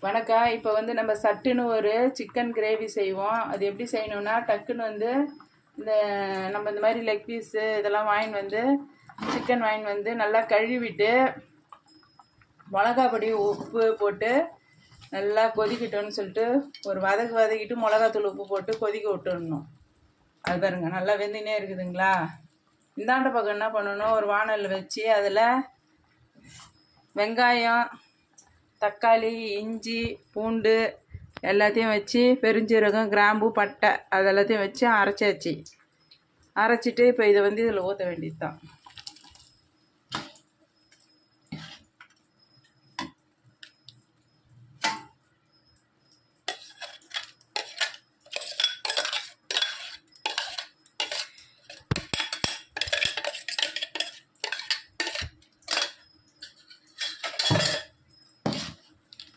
வணக்கம். இப்போ வந்து நம்ம சட்டுன்னு ஒரு சிக்கன் கிரேவி செய்வோம். அது எப்படி செய்யணும்னா, டக்குன்னு வந்து நம்ம இந்த மாதிரி லெக் பீஸு இதெல்லாம் சிக்கன் வாங்கின்னு வந்து நல்லா கழுவிட்டு மிளகா பொடி உப்பு போட்டு நல்லா கொதிக்கிட்டோன்னு சொல்லிட்டு ஒரு வதக்கிட்டு மிளகாத்தூள் உப்பு போட்டு கொதிக்க விட்டுடணும். அது பாருங்க நல்லா வெந்தினே இருக்குதுங்களா. இந்தாண்ட பக்கம் என்ன பண்ணணும், ஒரு வானலில் வச்சு அதில் வெங்காயம், தக்காளி, இஞ்சி, பூண்டு எல்லாத்தையும் வச்சு பெருஞ்சீரகம், கிராம்பு, பட்டை அதெல்லாத்தையும் வச்சு அரைச்சிட்டு இப்போ இதை வந்து இதில் ஊற்ற வேண்டியது தான்.